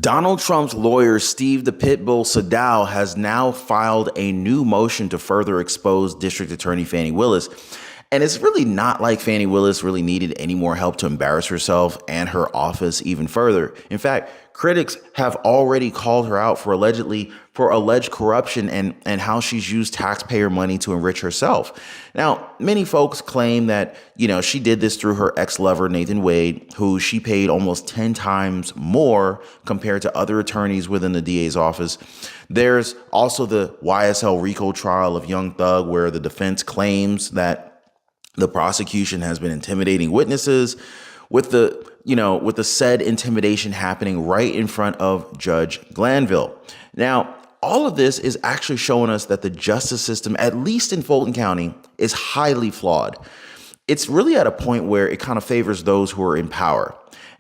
Donald Trump's lawyer, Steve the Pitbull Sadow, has now filed a new motion to further expose District Attorney Fani Willis. And it's really not like Fani Willis really needed any more help to embarrass herself and her office even further. In fact, critics have already called her out for alleged corruption and how she's used taxpayer money to enrich herself. Now, many folks claim that, she did this through her ex-lover, Nathan Wade, who she paid almost 10 times more compared to other attorneys within the DA's office. There's also the YSL RICO trial of Young Thug, where the defense claims that the prosecution has been intimidating witnesses, with the said intimidation happening right in front of Judge Glanville. Now, all of this is actually showing us that the justice system, at least in Fulton County, is highly flawed. It's really at a point where it kind of favors those who are in power.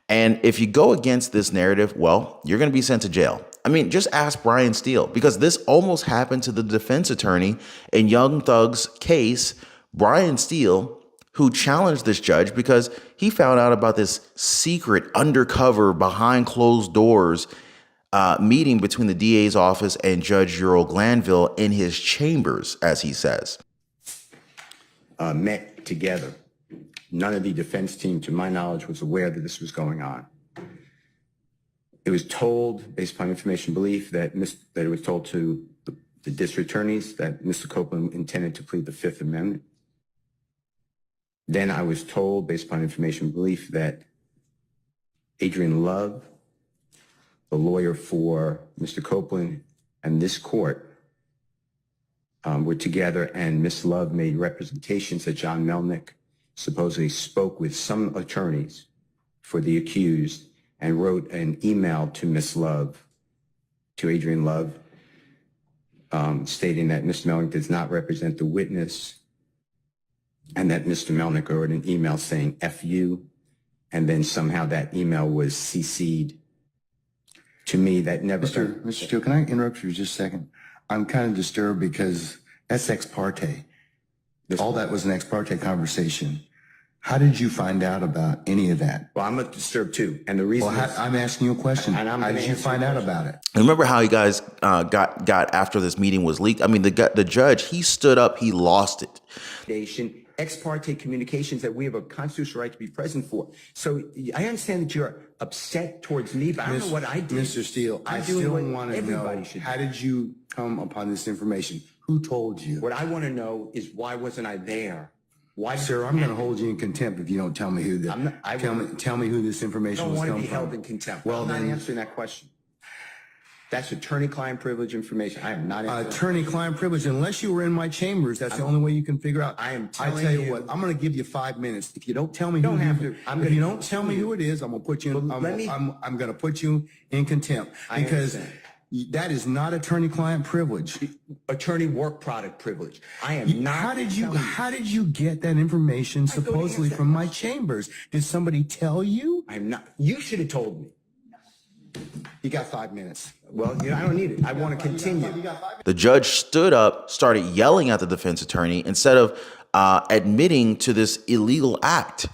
And if you go against this narrative, well, you're going to be sent to jail. I mean, just ask Brian Steele, because this almost happened to the defense attorney in Young Thug's case, Brian Steele, who challenged this judge because he found out about this secret, undercover, behind closed doors meeting between the DA's office and Judge Earl Glanville in his chambers, as he says. Met together. None of the defense team, to my knowledge, was aware that this was going on. It was told, based upon information belief, that it was told to the district attorneys that Mr. Copeland intended to plead the Fifth Amendment. Then I was told, based upon information belief, that Adrian Love, the lawyer for Mr. Copeland, and this court were together, and Ms. Love made representations that John Melnick supposedly spoke with some attorneys for the accused and wrote an email to Ms. Love, to Adrian Love, stating that Mr. Melnick does not represent the witness, and that Mr. Melnick wrote an email saying F you, and then somehow that email was CC'd to me. That never... Mr. Steele, can I interrupt you just a second? I'm kind of disturbed because that's ex parte. All that was an ex parte conversation. How did you find out about any of that? Well, I'm disturbed too. And the reason I'm asking you a question. How did you find out about it? Remember how you guys got after this meeting was leaked? I mean, the judge, he stood up, he lost it. Ex parte communications that we have a constitutional right to be present for. So I understand that you're upset towards me, but I don't know what I did. Mr. Steele, I still want to know, how did you come upon this information? Who told you? What I want to know is, why wasn't I there? Why? Sir, I'm going to hold you in contempt if you don't tell me who tell me who this information was coming from. I don't want to be held in contempt. Well, I'm not answering that question. That's attorney-client privilege information. I am not attorney-client privilege. Unless you were in my chambers, that's the only way you can figure out. I tell you what, I'm going to give you 5 minutes. If you don't tell me if you don't tell me who it is, I'm going to put you in, I'm going to put you in contempt, because that is not attorney-client privilege. Attorney work product privilege. I am not. How did you get that information supposedly from my chambers? Did somebody tell you? I'm not. You should have told me. You got 5 minutes. Well, I don't need it. I want to continue. The judge stood up, started yelling at the defense attorney instead of admitting to this illegal act.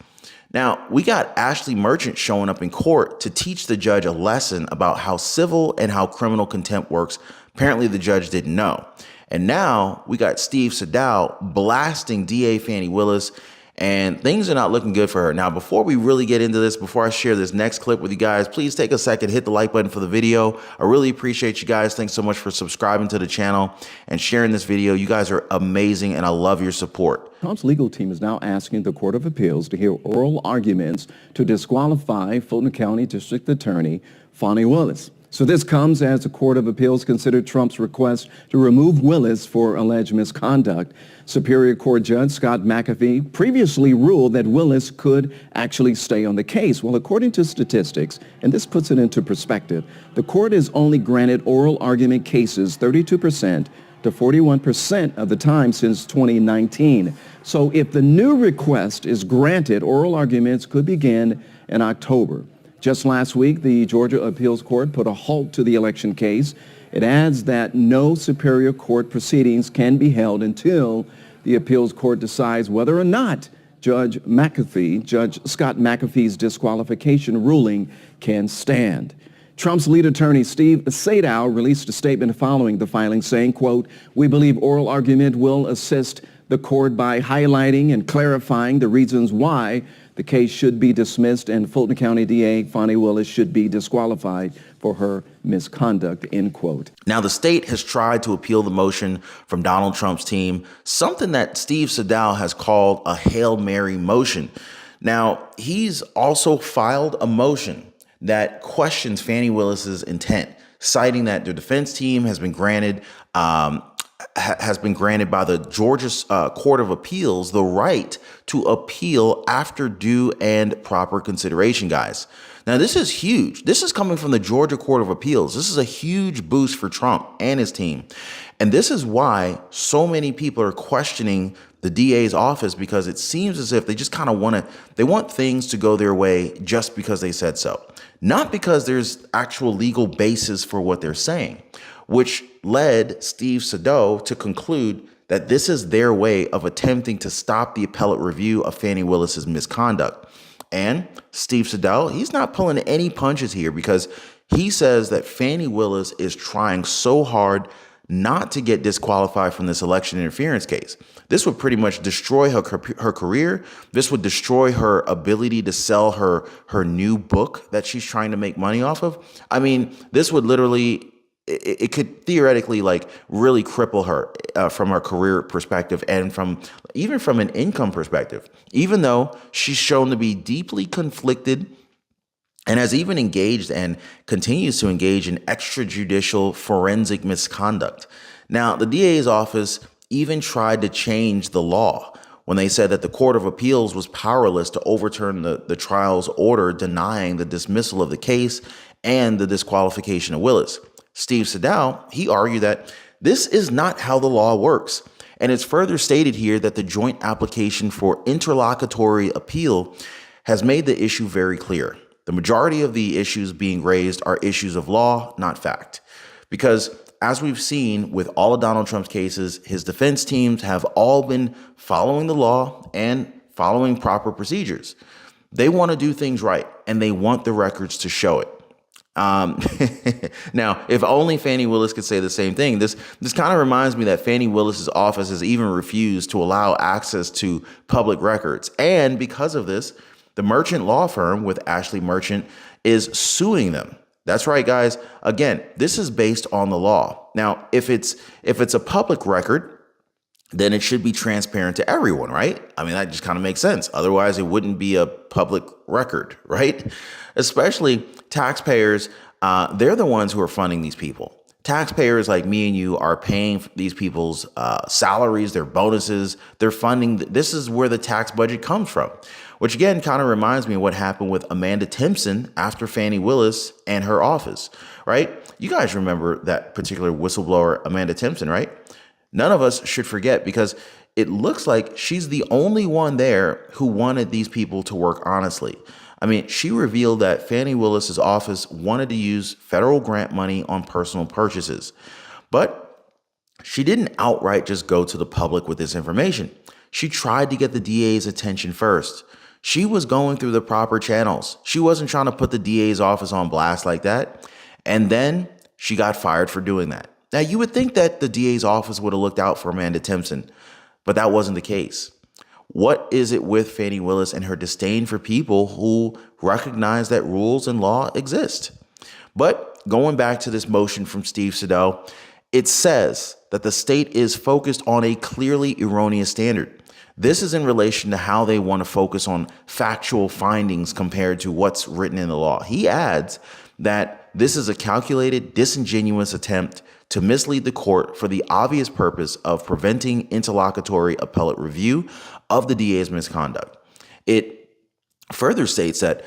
Now, we got Ashleigh Merchant showing up in court to teach the judge a lesson about how civil and how criminal contempt works. Apparently, the judge didn't know. And now we got Steve Sadow blasting DA Fani Willis, and things are not looking good for her. Now, before we really get into this, before I share this next clip with you guys, please take a second, hit the like button for the video. I really appreciate you guys. Thanks so much for subscribing to the channel and sharing this video. You guys are amazing, and I love your support. Trump's legal team is now asking the Court of Appeals to hear oral arguments to disqualify Fulton County District Attorney Fani Willis. So this comes as the Court of Appeals considered Trump's request to remove Willis for alleged misconduct. Superior Court Judge Scott McAfee previously ruled that Willis could actually stay on the case. Well, according to statistics, and this puts it into perspective, the court has only granted oral argument cases 32% to 41% of the time since 2019. So if the new request is granted, oral arguments could begin in October. Just last week, the Georgia Appeals Court put a halt to the election case. It adds that no Superior Court proceedings can be held until the Appeals Court decides whether or not Judge Scott McAfee's disqualification ruling can stand. Trump's lead attorney, Steve Sadow, released a statement following the filing saying, quote, "We believe oral argument will assist the court by highlighting and clarifying the reasons why the case should be dismissed and Fulton County DA Fani Willis should be disqualified for her misconduct," end quote. Now, the state has tried to appeal the motion from Donald Trump's team, something that Steve Sadow has called a Hail Mary motion. Now, he's also filed a motion that questions Fani Willis's intent, citing that the defense team has been granted by the Georgia Court of Appeals the right to appeal after due and proper consideration, guys. Now, this is huge. This is coming from the Georgia Court of Appeals. This is a huge boost for Trump and his team. And this is why so many people are questioning the DA's office, because it seems as if they just kind of want things to go their way just because they said so. Not because there's actual legal basis for what they're saying, which led Steve Sadow to conclude that this is their way of attempting to stop the appellate review of Fani Willis's misconduct. And Steve Sadow, he's not pulling any punches here, because he says that Fani Willis is trying so hard not to get disqualified from this election interference case. This would pretty much destroy her career. This would destroy her ability to sell her new book that she's trying to make money off of. I mean, this would literally, it could theoretically like really cripple her from her career perspective and even from an income perspective, even though she's shown to be deeply conflicted and has even engaged and continues to engage in extrajudicial forensic misconduct. Now, the DA's office even tried to change the law when they said that the Court of Appeals was powerless to overturn the trial's order denying the dismissal of the case and the disqualification of Willis. Steve Sadow, he argued that this is not how the law works. And it's further stated here that the joint application for interlocutory appeal has made the issue very clear. The majority of the issues being raised are issues of law, not fact. Because as we've seen with all of Donald Trump's cases, his defense teams have all been following the law and following proper procedures. They want to do things right, and they want the records to show it. Now, if only Fani Willis could say the same thing. This kind of reminds me that Fani Willis's office has even refused to allow access to public records. And because of this, the Merchant law firm with Ashleigh Merchant is suing them. That's right, guys. Again, this is based on the law. Now, if it's a public record, then it should be transparent to everyone, right? I mean, that just kind of makes sense. Otherwise, it wouldn't be a public record, right? Especially taxpayers, they're the ones who are funding these people. Taxpayers like me and you are paying these people's salaries, their bonuses, their funding. This is where the tax budget comes from, which again kind of reminds me of what happened with Amanda Timpson after Fani Willis and her office, right? You guys remember that particular whistleblower, Amanda Timpson, right? None of us should forget, because it looks like she's the only one there who wanted these people to work honestly. I mean, she revealed that Fani Willis's office wanted to use federal grant money on personal purchases, but she didn't outright just go to the public with this information. She tried to get the DA's attention first. She was going through the proper channels. She wasn't trying to put the DA's office on blast like that. And then she got fired for doing that. Now, you would think that the DA's office would have looked out for Amanda Timpson, but that wasn't the case. What is it with Fani Willis and her disdain for people who recognize that rules and law exist? But going back to this motion from Steve Sadow, it says that the state is focused on a clearly erroneous standard. This is in relation to how they want to focus on factual findings compared to what's written in the law. He adds that this is a calculated, disingenuous attempt to mislead the court for the obvious purpose of preventing interlocutory appellate review of the DA's misconduct. It further states that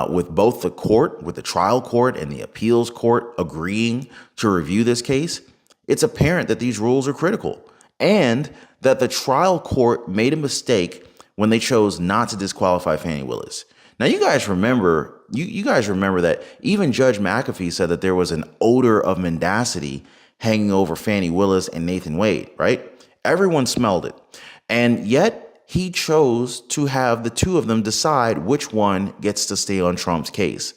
with both the court, with the trial court and the appeals court agreeing to review this case, it's apparent that these rules are critical and that the trial court made a mistake when they chose not to disqualify Fani Willis. Now, you guys remember that even Judge McAfee said that there was an odor of mendacity hanging over Fani Willis and Nathan Wade, right? Everyone smelled it. And yet he chose to have the two of them decide which one gets to stay on Trump's case.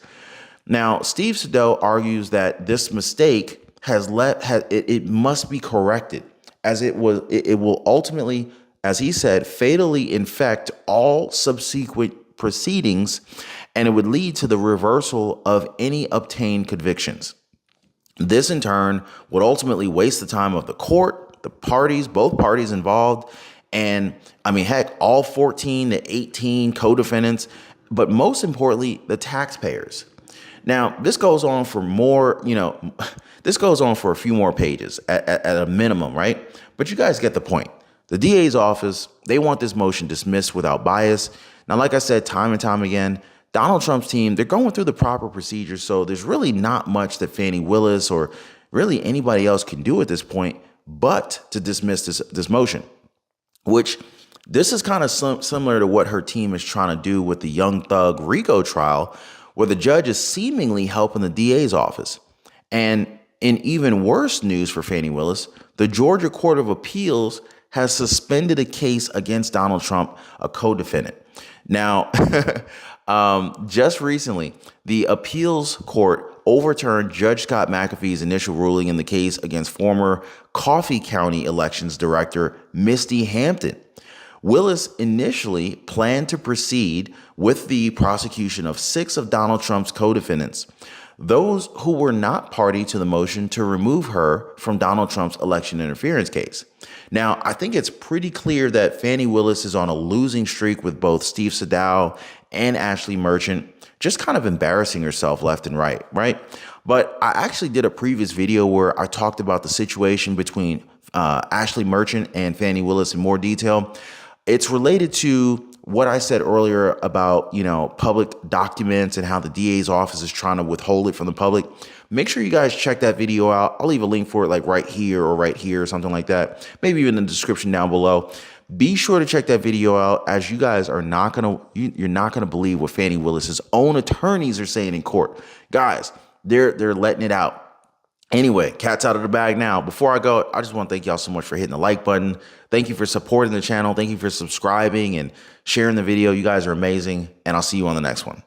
Now, Steve Sadow argues that this mistake it must be corrected, as it will ultimately, as he said, fatally infect all subsequent proceedings, and it would lead to the reversal of any obtained convictions. This in turn would ultimately waste the time of the court, the parties, both parties involved, and I mean, heck, all 14 to 18 co-defendants, but most importantly, the taxpayers. Now, this goes on for more, this goes on for a few more pages at a minimum, right? But you guys get the point. The DA's office, they want this motion dismissed without bias. Now, like I said, time and time again, Donald Trump's team, they're going through the proper procedures. So there's really not much that Fani Willis or really anybody else can do at this point but to dismiss this motion, which this is kind of similar to what her team is trying to do with the Young Thug RICO trial, where the judge is seemingly helping the DA's office. And in even worse news for Fani Willis, the Georgia Court of Appeals has suspended a case against Donald Trump, a co-defendant. Now, just recently, the appeals court overturned Judge Scott McAfee's initial ruling in the case against former Coffee County elections director Misty Hampton. Willis initially planned to proceed with the prosecution of 6 of Donald Trump's co-defendants, those who were not party to the motion to remove her from Donald Trump's election interference case. Now, I think it's pretty clear that Fani Willis is on a losing streak with both Steve Sadow and Ashleigh Merchant, just kind of embarrassing herself left and right? But I actually did a previous video where I talked about the situation between Ashleigh Merchant and Fani Willis in more detail. It's related to what I said earlier about, public documents and how the DA's office is trying to withhold it from the public. Make sure you guys check that video out. I'll leave a link for it like right here or something like that. Maybe even in the description down below. Be sure to check that video out, as you guys are you're not gonna believe what Fani Willis's own attorneys are saying in court. Guys, they're letting it out. Anyway, cat's out of the bag now. Before I go, I just want to thank y'all so much for hitting the like button. Thank you for supporting the channel. Thank you for subscribing and sharing the video. You guys are amazing, and I'll see you on the next one.